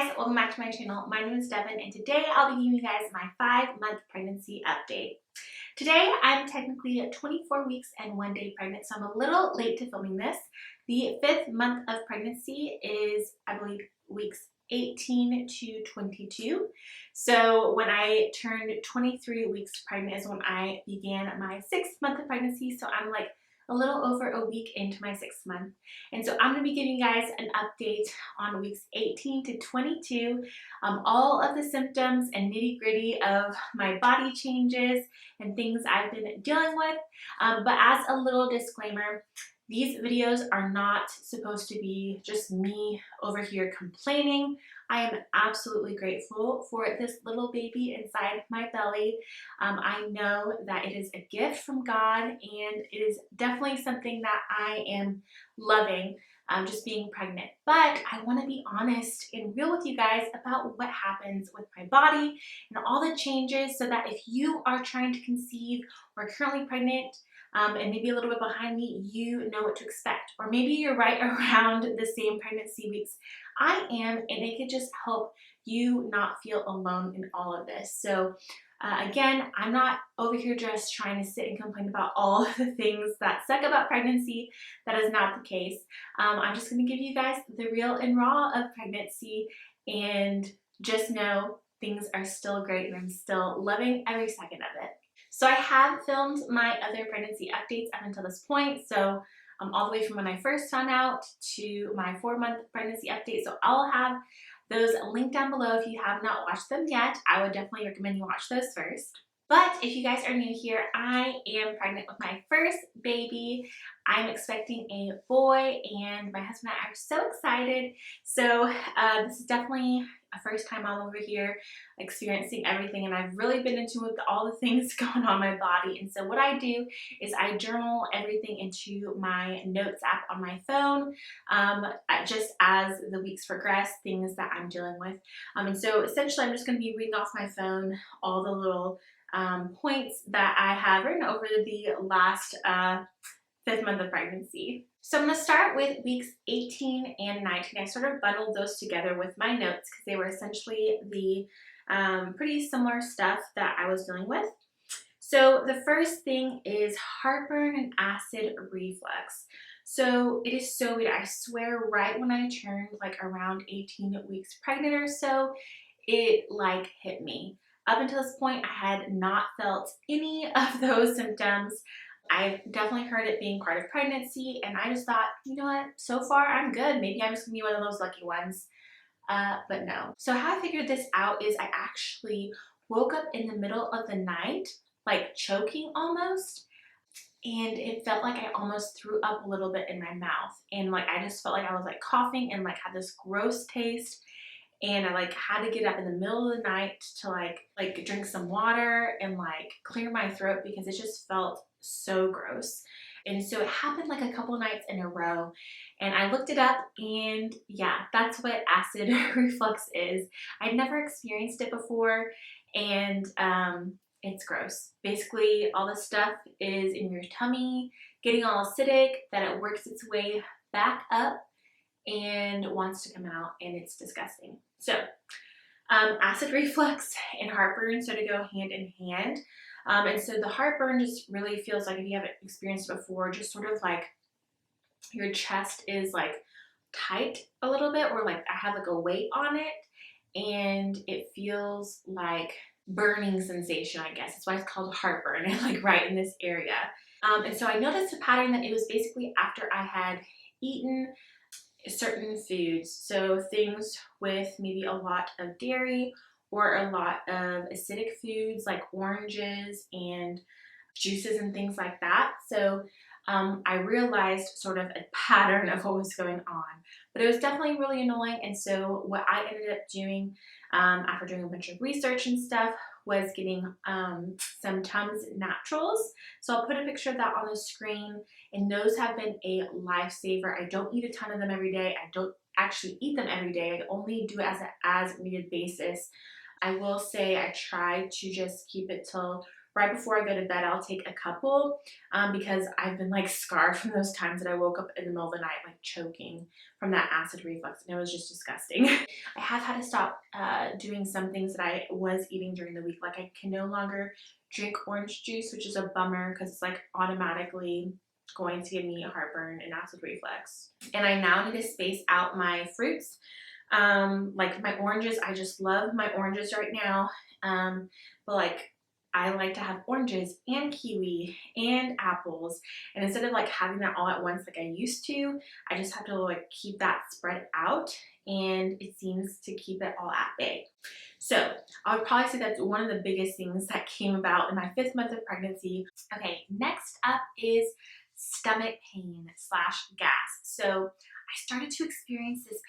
guys, welcome back to my channel. My name is Devin and today I'll be giving you guys my 5-month pregnancy update. Today I'm technically 24 weeks and 1 day pregnant, so I'm a little late to filming this. The 5th month of pregnancy is, I believe, weeks 18 to 22. So when I turned 23 weeks pregnant is when I began my 6th month of pregnancy, so I'm like a little over a week into my 6th month. And so I'm going to be giving you guys an update on weeks 18 to 22, all of the symptoms and nitty gritty of my body changes and things I've been dealing with. But as a little disclaimer, these videos are not supposed to be just me over here complaining. I am absolutely grateful for this little baby inside my belly. I know that it is a gift from God, and it is definitely something that I am loving, just being pregnant. But I want to be honest and real with you guys about what happens with my body and all the changes, so that if you are trying to conceive or currently pregnant, and maybe a little bit behind me, you know what to expect. Or maybe you're right around the same pregnancy weeks I am, and it could just help you not feel alone in all of this. So again, I'm not over here just trying to sit and complain about all of the things that suck about pregnancy. That is not the case. I'm just going to give you guys the real and raw of pregnancy, and just know things are still great and I'm still loving every second of it. So I have filmed my other pregnancy updates up until this point, so all the way from when I first found out to my 4-month pregnancy update. So I'll have those linked down below if you have not watched them yet. I would definitely recommend you watch those first. But if you guys are new here, I am pregnant with my first baby. I'm expecting a boy, and my husband and I are so excited. So this is definitely a first time I'm over here experiencing everything, and I've really been into with all the things going on in my body. And so what I do is I journal everything into my notes app on my phone, just as the weeks progress, things that I'm dealing with. And so essentially I'm just going to be reading off my phone all the little points that I have written over the last 5th month of pregnancy. So I'm going to start with weeks 18 and 19. I sort of bundled those together with my notes because they were essentially the pretty similar stuff that I was dealing with. So the first thing is heartburn and acid reflux. So it is so weird. I swear right when I turned like around 18 weeks pregnant or so, it like hit me. Up until this point, I had not felt any of those symptoms. I've definitely heard it being part of pregnancy, and I just thought, you know what, so far I'm good. Maybe I'm just gonna be one of those lucky ones. But no. So how I figured this out is I actually woke up in the middle of the night, like choking almost, and it felt like I almost threw up a little bit in my mouth. And like I just felt like I was like coughing and like had this gross taste. And I like had to get up in the middle of the night to like drink some water and like clear my throat because it just felt so gross. And so it happened like a couple nights in a row, and I looked it up, and yeah, that's what acid reflux is. I'd never experienced it before, and it's gross. Basically, all this stuff is in your tummy getting all acidic, that it works its way back up and wants to come out, and it's disgusting. So acid reflux and heartburn sort of go hand in hand. And so the heartburn just really feels like, if you haven't experienced it before, just sort of like your chest is like tight a little bit, or like I have like a weight on it, and it feels like burning sensation, I guess. That's why it's called heartburn, and like right in this area. And so I noticed a pattern that it was basically after I had eaten certain foods, so things with maybe a lot of dairy or a lot of acidic foods like oranges and juices and things like that. So I realized sort of a pattern of what was going on, but it was definitely really annoying. And so what I ended up doing after doing a bunch of research and stuff was getting some Tums Naturals. So I'll put a picture of that on the screen, and those have been a lifesaver. I don't eat a ton of them every day. I don't actually eat them every day. I only do it as an as needed basis. I will say I try to just keep it till Right before I go to bed, I'll take a couple because I've been like scarred from those times that I woke up in the middle of the night like choking from that acid reflux, and it was just disgusting. I have had to stop doing some things that I was eating during the week. Like I can no longer drink orange juice, which is a bummer because it's like automatically going to give me heartburn and acid reflux. And I now need to space out my fruits. Like my oranges, I just love my oranges right now. But like I like to have oranges and kiwi and apples. And instead of like having that all at once like I used to, I just have to like keep that spread out, and it seems to keep it all at bay. So I would probably say that's one of the biggest things that came about in my 5th month of pregnancy. Okay, next up is stomach pain slash gas. So I started to experience this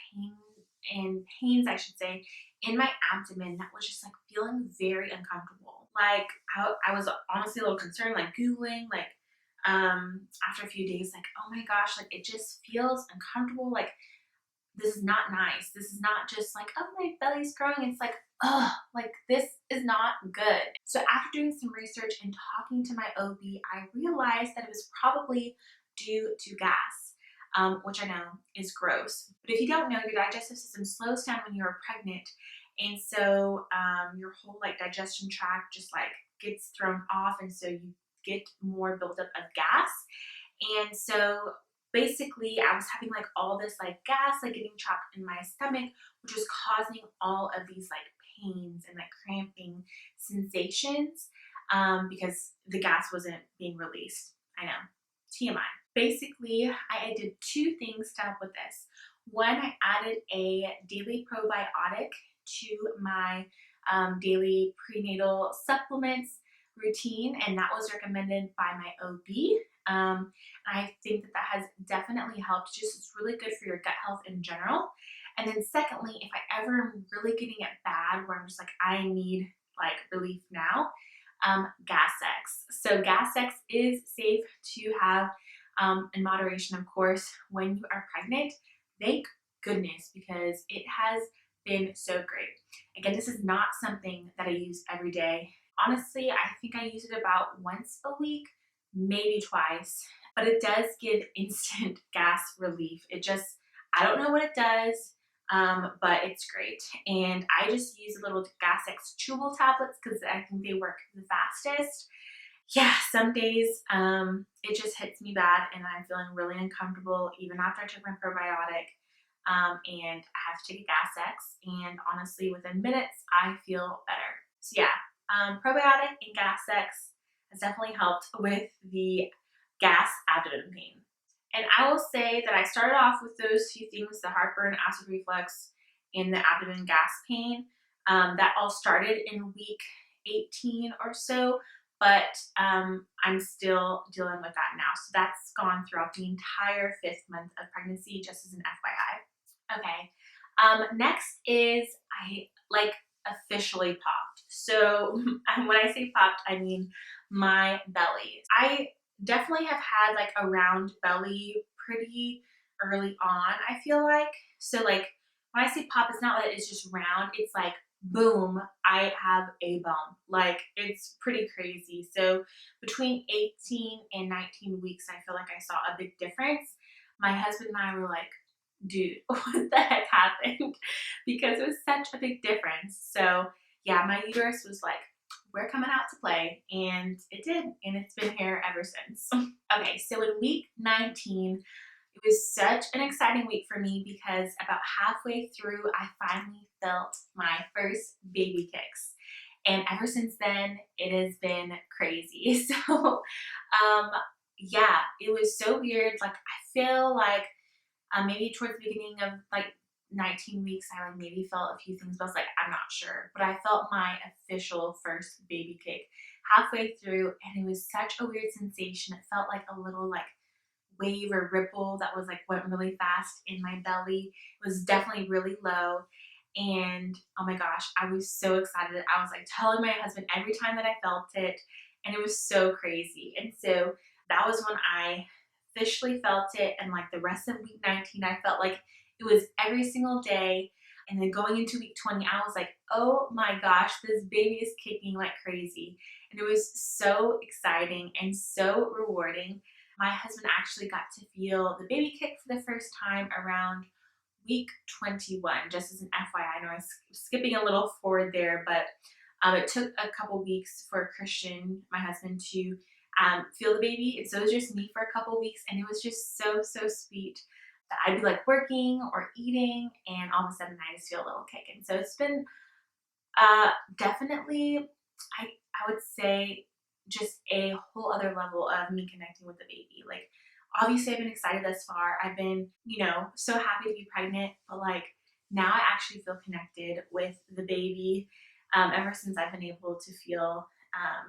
pains, I should say, in my abdomen that was just like feeling very uncomfortable. Like I was honestly a little concerned, like Googling, like after a few days, like, oh my gosh, like it just feels uncomfortable. Like this is not nice. This is not just like, oh, my belly's growing. It's like, oh, like this is not good. So after doing some research and talking to my OB, I realized that it was probably due to gas, which I know is gross. But if you don't know, your digestive system slows down when you're pregnant. And so your whole like digestion tract just like gets thrown off. And so you get more buildup of gas. And so basically I was having like all this like gas like getting trapped in my stomach, which was causing all of these like pains and like cramping sensations because the gas wasn't being released. I know, TMI. Basically, I did 2 things to help with this. One, I added a daily probiotic to my daily prenatal supplements routine, and that was recommended by my OB. I think that has definitely helped. Just it's really good for your gut health in general. And then secondly, if I ever am really getting it bad where I'm just like, I need like relief now, Gas X. So Gas X is safe to have in moderation, of course, when you are pregnant. Thank goodness, because it has been so great. Again, this is not something that I use every day. Honestly, I think I use it about once a week, maybe twice, but it does give instant gas relief. It just, I don't know what it does, but it's great. And I just use a little Gas X chewable tablets because I think they work the fastest. Yeah, some days it just hits me bad and I'm feeling really uncomfortable even after I took my probiotic. And I have to take a Gas X, and honestly, within minutes, I feel better. So yeah, probiotic and Gas X has definitely helped with the gas abdomen pain. And I will say that I started off with those few things, the heartburn, acid reflux, and the abdomen gas pain. That all started in week 18 or so, but I'm still dealing with that now. So that's gone throughout the entire 5th month of pregnancy, just as an FYI. Okay, next is I like officially popped. So when I say popped, I mean my belly. I definitely have had like a round belly pretty early on, I feel like. So like when I say pop, it's not that it's just round, it's like boom, I have a bump. Like it's pretty crazy. So between 18 and 19 weeks, I feel like I saw a big difference. My husband and I were like, dude, what the heck happened? Because it was such a big difference. So yeah, my uterus was like, we're coming out to play, and it did, and it's been here ever since. Okay, so in week 19, it was such an exciting week for me because about halfway through, I finally felt my first baby kicks. And ever since then, it has been crazy. So, yeah, it was so weird. Like, I feel like maybe towards the beginning of like 19 weeks, I like maybe felt a few things, but I was like, I'm not sure. But I felt my official first baby kick halfway through, and it was such a weird sensation. It felt like a little like wave or ripple that was like went really fast in my belly. It was definitely really low. And oh my gosh, I was so excited. I was like telling my husband every time that I felt it, and it was so crazy. And so that was when I officially felt it. And like the rest of week 19, I felt like it was every single day. And then going into week 20, I was like, oh my gosh, this baby is kicking like crazy. And it was so exciting and so rewarding. My husband actually got to feel the baby kick for the first time around week 21, just as an FYI. I know I'm skipping a little forward there, but it took a couple weeks for Christian, my husband, to feel the baby. And so it was just me for a couple weeks, and it was just so, so sweet that I'd be like working or eating, and all of a sudden I just feel a little kick. And so it's been definitely, I would say, just a whole other level of me connecting with the baby. Like, obviously I've been excited thus far. I've been, so happy to be pregnant, but like now I actually feel connected with the baby ever since I've been able to feel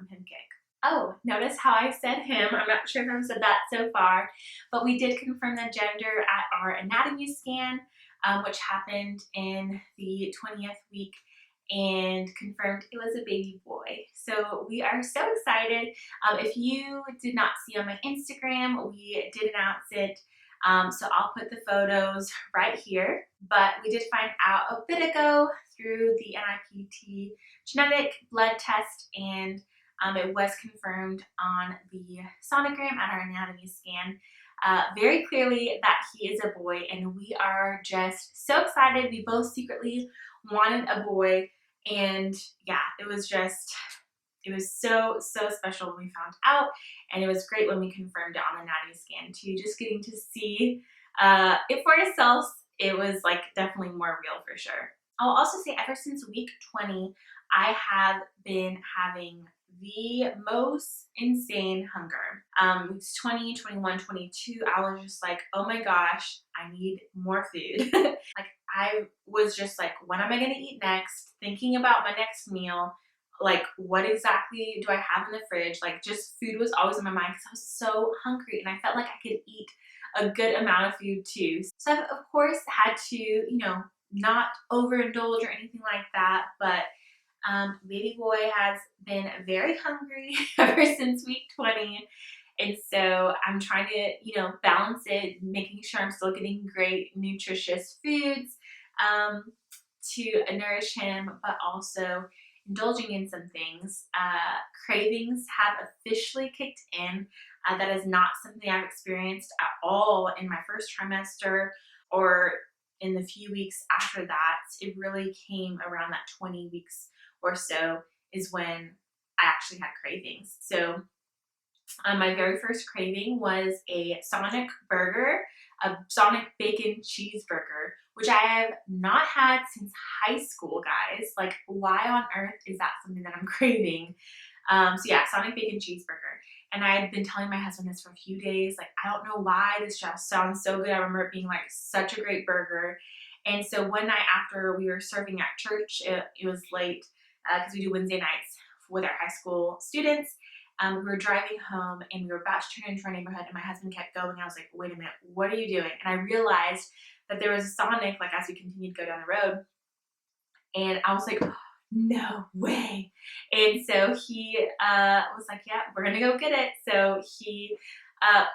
him kick. Oh, notice how I said him. I'm not sure if I've said that so far, but we did confirm the gender at our anatomy scan, which happened in the 20th week, and confirmed it was a baby boy. So we are so excited. If you did not see on my Instagram, we did announce it. So I'll put the photos right here. But we did find out a bit ago through the NIPT genetic blood test, and it was confirmed on the sonogram at our anatomy scan very clearly that he is a boy, and we are just so excited. We both secretly wanted a boy, and yeah, it was so, so special when we found out, and it was great when we confirmed it on the anatomy scan too. Just getting to see it for ourselves, it was like definitely more real for sure. I'll also say ever since week 20, I have been having the most insane hunger. Weeks 20, 21, 22, I was just like, oh my gosh, I need more food. Like, I was just like, when am I gonna eat next? Thinking about my next meal. Like, what exactly do I have in the fridge? Like, just food was always in my mind because I was so hungry, and I felt like I could eat a good amount of food too. So I've of course had to, not overindulge or anything like that, but baby boy has been very hungry ever since week 20. And so I'm trying to, balance it, making sure I'm still getting great, nutritious foods to nourish him, but also indulging in some things. Cravings have officially kicked in. That is not something I've experienced at all in my first trimester or in the few weeks after that. It really came around that 20 weeks or so is when I actually had cravings. So my very first craving was a Sonic burger, a Sonic bacon cheeseburger, which I have not had since high school, guys. Like, why on earth is that something that I'm craving? So yeah, Sonic bacon cheeseburger. And I had been telling my husband this for a few days. Like, I don't know why this just sounds so good. I remember it being like such a great burger. And so one night after we were serving at church, it was late because we do Wednesday nights with our high school students. We were driving home and we were about to turn into our neighborhood, and my husband kept going. I was like, wait a minute, what are you doing? And I realized that there was a Sonic, like, as we continued to go down the road. And I was like, oh, no way. And so he was like, yeah, we're going to go get it. So he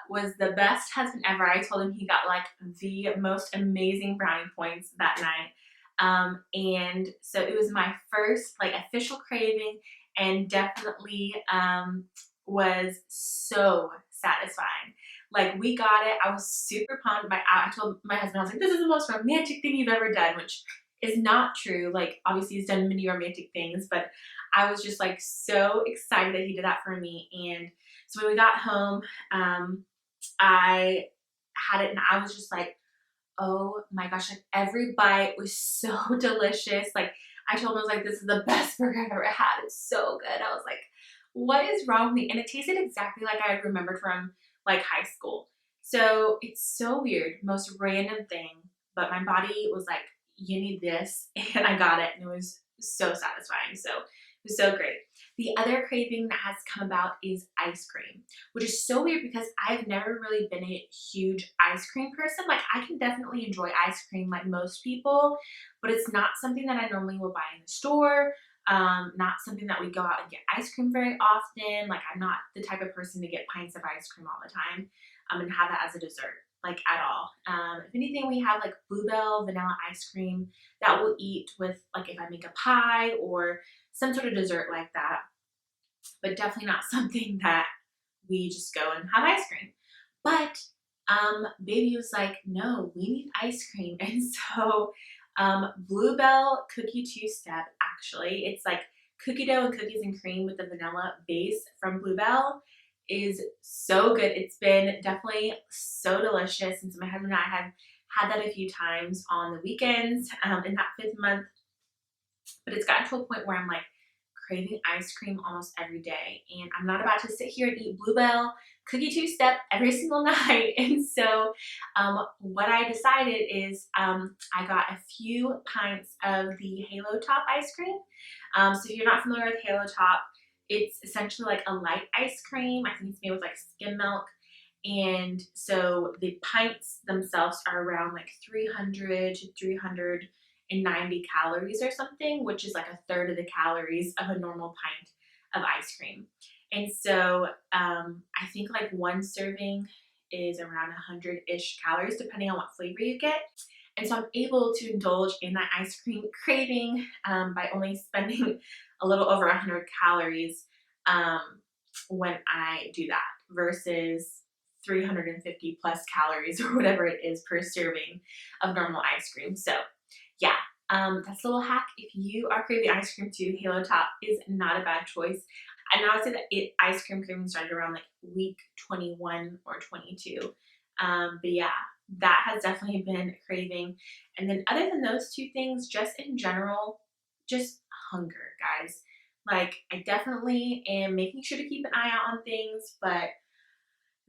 was the best husband ever. I told him he got like the most amazing brownie points that night. And so it was my first like official craving, and definitely was so satisfying. Like, we got it. I was super pumped. I told my husband, I was like, this is the most romantic thing you've ever done, which is not true. Like, obviously he's done many romantic things, but I was just like so excited that he did that for me. And so when we got home, I had it, and I was just like, oh my gosh, like every bite was so delicious. Like, I told him, I was like, this is the best burger I've ever had. It's so good. I was like, what is wrong with me? And it tasted exactly like I remembered from like high school. So it's so weird, most random thing, but my body was like, you need this, and I got it, and it was so satisfying. So it was so great. The other craving that has come about is ice cream, which is so weird because I've never really been a huge ice cream person. Like, I can definitely enjoy ice cream like most people, but it's not something that I normally will buy in the store. Not something that we go out and get ice cream very often. Like, I'm not the type of person to get pints of ice cream all the time and have that as a dessert. like at all. If anything, we have like bluebell vanilla ice cream that we'll eat with, like if I make a pie or some sort of dessert like that, but definitely not something that we just go and have ice cream. But baby was like, no, we need ice cream. And so bluebell cookie two-step, actually, it's like cookie dough and cookies and cream with the vanilla base from bluebell, is so good. It's been definitely so delicious. And so my husband and I have had that a few times on the weekends in that 5th month, but it's gotten to a point where I'm like craving ice cream almost every day. And I'm not about to sit here and eat bluebell cookie two-step every single night. And so what I decided is I got a few pints of the Halo Top ice cream. So if you're not familiar with Halo Top, it's essentially like a light ice cream. I think it's made with like skim milk. And so the pints themselves are around like 300 to 390 calories or something, which is like a third of the calories of a normal pint of ice cream. And so I think like one serving is around 100-ish calories, depending on what flavor you get. And so I'm able to indulge in that ice cream craving by only spending a little over 100 calories when I do that versus 350 plus calories or whatever it is per serving of normal ice cream. So yeah, that's a little hack. If you are craving ice cream too, Halo Top is not a bad choice. And I would say that ice cream craving started around like week 21 or 22. But yeah, that has definitely been craving. And then other than those two things, just in general, just hunger, guys. Like I definitely am making sure to keep an eye out on things, but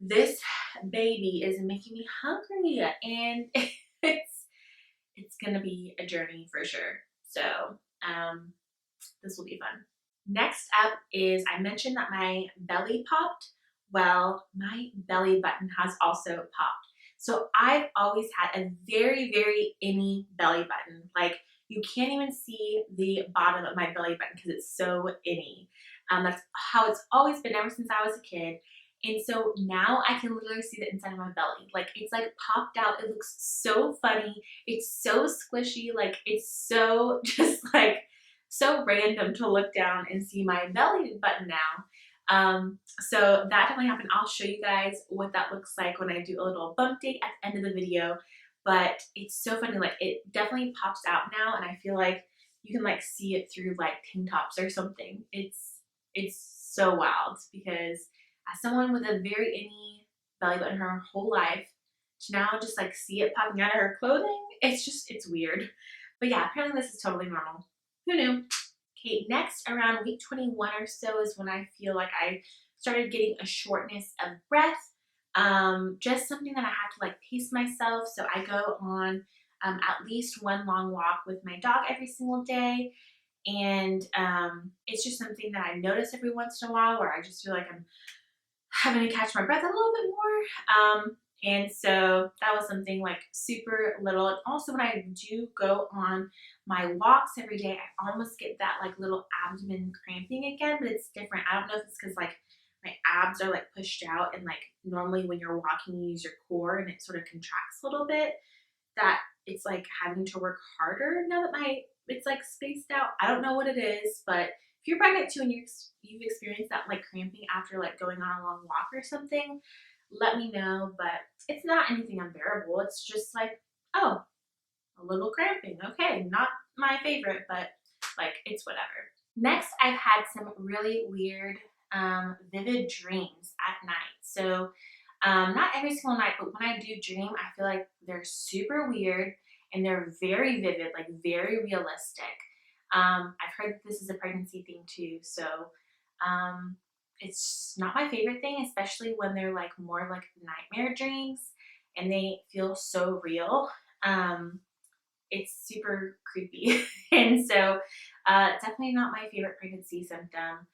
this baby is making me hungry and it's gonna be a journey for sure. So this will be fun. Next up is I mentioned that my belly popped. Well, my belly button has also popped. So I've always had a very, very inny belly button. Like you can't even see the bottom of my belly button because it's so inny. That's how it's always been ever since I was a kid. And so now I can literally see the inside of my belly. Like it's like popped out. It looks so funny. It's so squishy. Like it's so just like so random to look down and see my belly button now. So that definitely happened. I'll show you guys what that looks like when I do a little bump date at the end of the video. But it's so funny. Like it definitely pops out now, and I feel like you can like see it through like tank tops or something. It's so wild because as someone with a very inny belly button her whole life, to now just like see it popping out of her clothing, it's weird. But yeah, apparently this is totally normal. Who knew? Okay, next around week 21 or so is when I feel like I started getting a shortness of breath. Just something that I have to like pace myself. So I go on at least one long walk with my dog every single day. And it's just something that I notice every once in a while where I just feel like I'm having to catch my breath a little bit more. And so that was something like super little. And also when I do go on my walks every day, I almost get that like little abdomen cramping again, but it's different. I don't know if it's because like my abs are like pushed out and like normally when you're walking you use your core and it sort of contracts a little bit, that it's like having to work harder now that it's like spaced out. I don't know what it is, but if you're pregnant too and you've experienced that like cramping after like going on a long walk or something, let me know. But it's not anything unbearable. It's just like, oh, a little cramping. Okay, not my favorite, but like it's whatever. Next, I've had some really weird vivid dreams at night. So not every single night, but when I do dream, I feel like they're super weird and they're very vivid, like very realistic. I've heard that this is a pregnancy thing too, so it's not my favorite thing, especially when they're like more like nightmare dreams and they feel so real. It's super creepy, and so definitely not my favorite pregnancy symptom.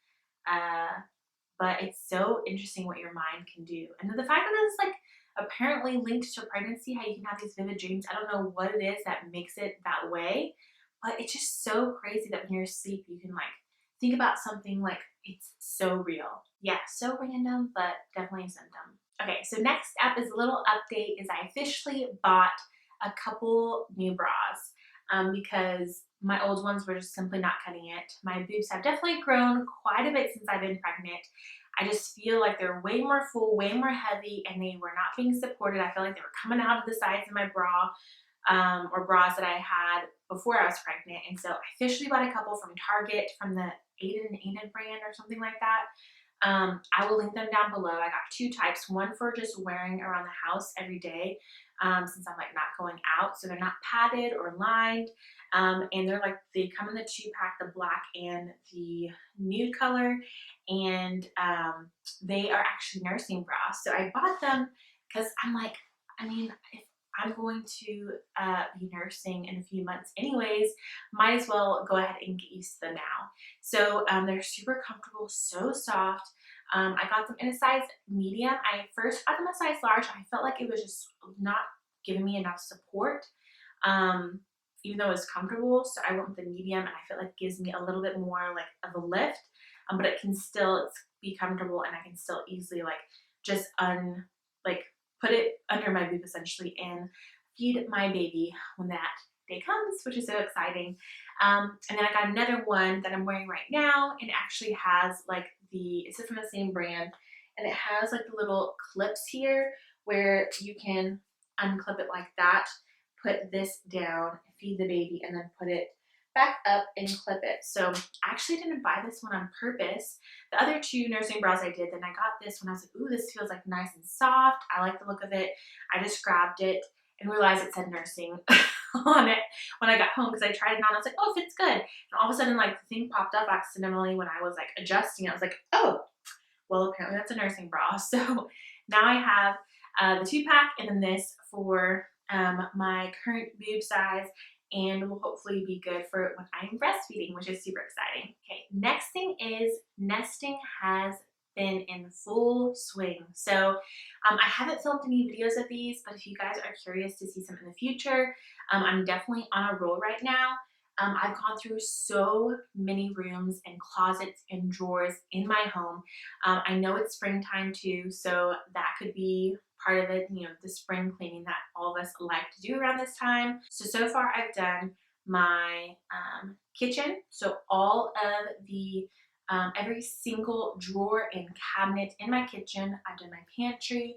Uh, but it's so interesting what your mind can do. And then the fact that it's like apparently linked to pregnancy, how you can have these vivid dreams. I don't know what it is that makes it that way, but it's just so crazy that when you're asleep, you can like think about something like it's so real. Yeah, so random, but definitely a symptom. Okay, so next up is a little update is I officially bought a couple new bras because my old ones were just simply not cutting it. My boobs have definitely grown quite a bit since I've been pregnant. I just feel like they're way more full, way more heavy, and they were not being supported. I feel like they were coming out of the sides of my bra or bras that I had before I was pregnant. And so I officially bought a couple from Target from the Aiden brand or something like that. I will link them down below. I got two types, one for just wearing around the house every day, since I'm like not going out. So they're not padded or lined. And they're like, they come in the 2-pack, the black and the nude color. And they are actually nursing bras. So I bought them because I'm like, I mean, if I'm going to be nursing in a few months anyways, might as well go ahead and get used to them now. So they're super comfortable, so soft. I got them in a size medium. I first got them a size large. I felt like it was just not giving me enough support, even though it was comfortable. So I went with the medium, and I feel like it gives me a little bit more like of a lift, but it can still be comfortable, and I can still easily like just put it under my boob essentially and feed my baby when that day comes, which is so exciting. And then I got another one that I'm wearing right now, and it actually has like it's from the same brand, and it has like the little clips here where you can unclip it like that, put this down, feed the baby, and then put it back up and clip it. So I actually didn't buy this one on purpose. The other two nursing bras I did, then I got this one. I was like, ooh, this feels like nice and soft. I like the look of it. I just grabbed it and realized it said nursing on it when I got home because I tried it on. I was like, oh, it fits good. And all of a sudden, like the thing popped up accidentally when I was like adjusting it. I was like, oh, well, apparently that's a nursing bra. So now I have the 2-pack and then this for my current boob size, and will hopefully be good for when I'm breastfeeding, which is super exciting. Okay, next thing is nesting has been in full swing. So I haven't filmed any videos of these, but if you guys are curious to see some in the future, I'm definitely on a roll right now. I've gone through so many rooms and closets and drawers in my home. I know it's springtime too, so that could be part of it, the spring cleaning that all of us like to do around this time. So far I've done my kitchen, so all of the every single drawer and cabinet in my kitchen. I've done my pantry.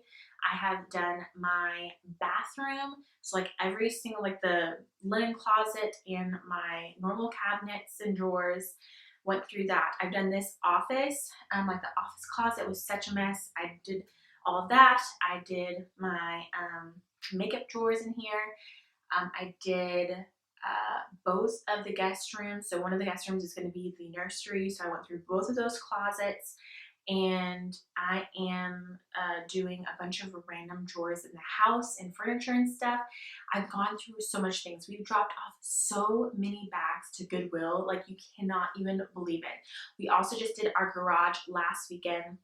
I have done my bathroom. So like every single, like the linen closet and my normal cabinets and drawers, went through that. I've done this office, like the office closet was such a mess. I did all of that. I did my makeup drawers in here. I did both of the guest rooms. So one of the guest rooms is going to be the nursery. So I went through both of those closets, and I am doing a bunch of random drawers in the house and furniture and stuff. I've gone through so much things. We've dropped off so many bags to Goodwill, like you cannot even believe it. We also just did our garage last weekend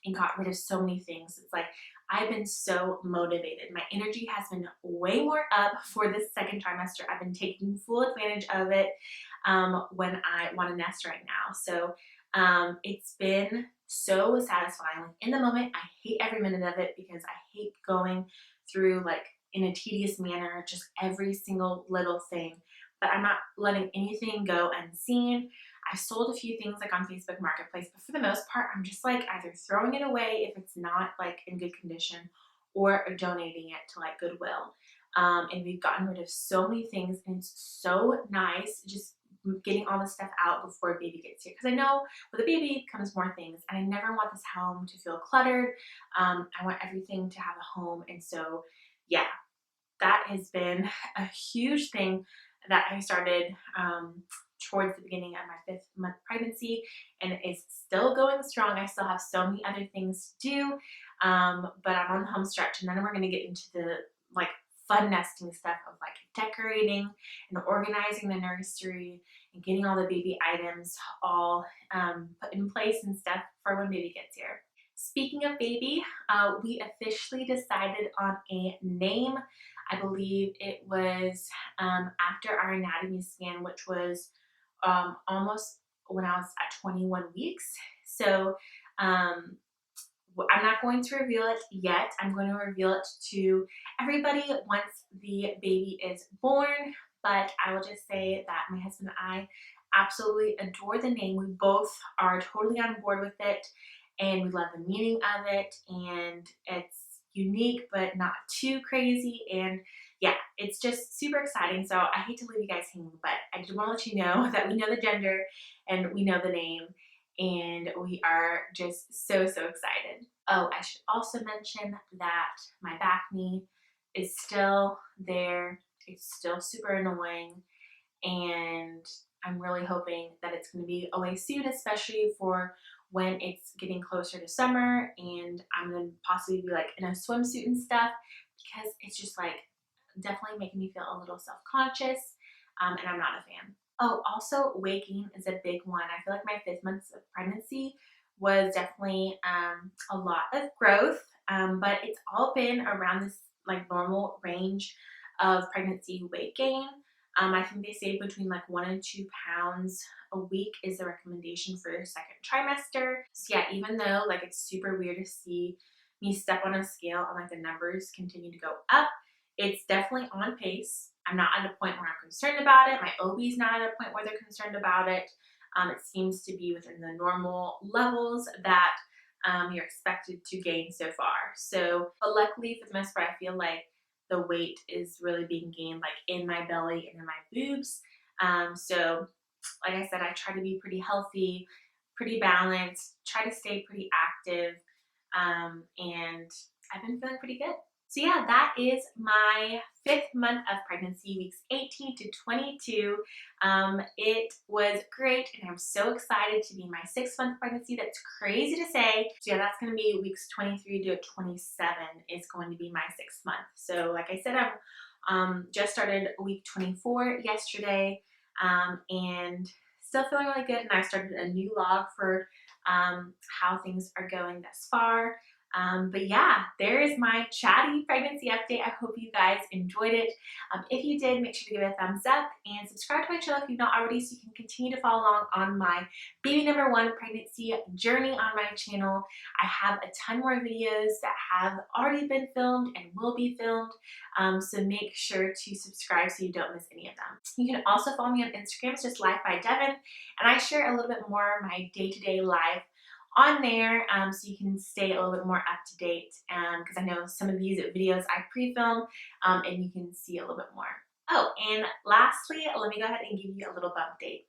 and got rid of so many things. It's like I've been so motivated. My energy has been way more up for this second trimester. I've been taking full advantage of it when I want to nest right now. So it's been so satisfying. Like in the moment, I hate every minute of it because I hate going through like in a tedious manner, just every single little thing. But I'm not letting anything go unseen. I've sold a few things like on Facebook Marketplace, but for the most part, I'm just like either throwing it away if it's not like in good condition, or donating it to like Goodwill. And we've gotten rid of so many things, and it's so nice just getting all this stuff out before baby gets here. Because I know with a baby comes more things, and I never want this home to feel cluttered. I want everything to have a home. And so, yeah, that has been a huge thing that I started towards the beginning of my 5th month pregnancy, and it's still going strong. I still have so many other things to do, but I'm on the home stretch, and then we're going to get into the like fun nesting stuff of like decorating and organizing the nursery and getting all the baby items all put in place and stuff for when baby gets here. Speaking of baby, we officially decided on a name. I believe it was after our anatomy scan, which was almost when I was at 21 weeks. So I'm not going to reveal it yet. I'm going to reveal it to everybody once the baby is born, but I will just say that my husband and I absolutely adore the name. We both are totally on board with it, and we love the meaning of it, and it's unique but not too crazy, and yeah, it's just super exciting. So I hate to leave you guys hanging, but I just want to let you know that we know the gender and we know the name, and we are just so excited. Oh, I should also mention that my back knee is still there. It's still super annoying, and I'm really hoping that it's going to be away soon, especially for when it's getting closer to summer and I'm going to possibly be like in a swimsuit and stuff, because it's just like definitely making me feel a little self-conscious, and I'm not a fan. Oh, also weight gain is a big one. I feel like my 5th month of pregnancy was definitely a lot of growth, but it's all been around this like normal range of pregnancy weight gain. I think they say between like 1 and 2 pounds a week is the recommendation for your 2nd trimester. So yeah, even though like it's super weird to see me step on a scale and like the numbers continue to go up, it's definitely on pace. I'm not at a point where I'm concerned about it. My OB's not at a point where they're concerned about it. It seems to be within the normal levels that you're expected to gain so far. So, but luckily for the most part, I feel like the weight is really being gained like in my belly and in my boobs. So like I said, I try to be pretty healthy, pretty balanced, try to stay pretty active, and I've been feeling pretty good. So yeah, that is my 5th month of pregnancy, weeks 18 to 22. It was great, and I'm so excited to be in my 6th month pregnancy. That's crazy to say. So yeah, that's going to be weeks 23 to 27 is going to be my 6th month. So like I said, I've just started week 24 yesterday, and still feeling really good. And I started a new log for how things are going thus far. But yeah, there is my chatty pregnancy update. I hope you guys enjoyed it. If you did, make sure to give it a thumbs up and subscribe to my channel if you've not already, so you can continue to follow along on my baby number 1 pregnancy journey on my channel. I have a ton more videos that have already been filmed and will be filmed, so make sure to subscribe so you don't miss any of them. You can also follow me on Instagram. It's just Life by Devin, and I share a little bit more my day-to-day life on there, so you can stay a little bit more up to date, because I know some of these videos I pre-film, and you can see a little bit more. Oh, and lastly, let me go ahead and give you a little bump date.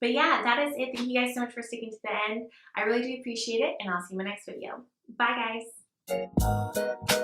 But yeah, that is it. Thank you guys so much for sticking to the end. I really do appreciate it, and I'll see you in my next video. Bye, guys.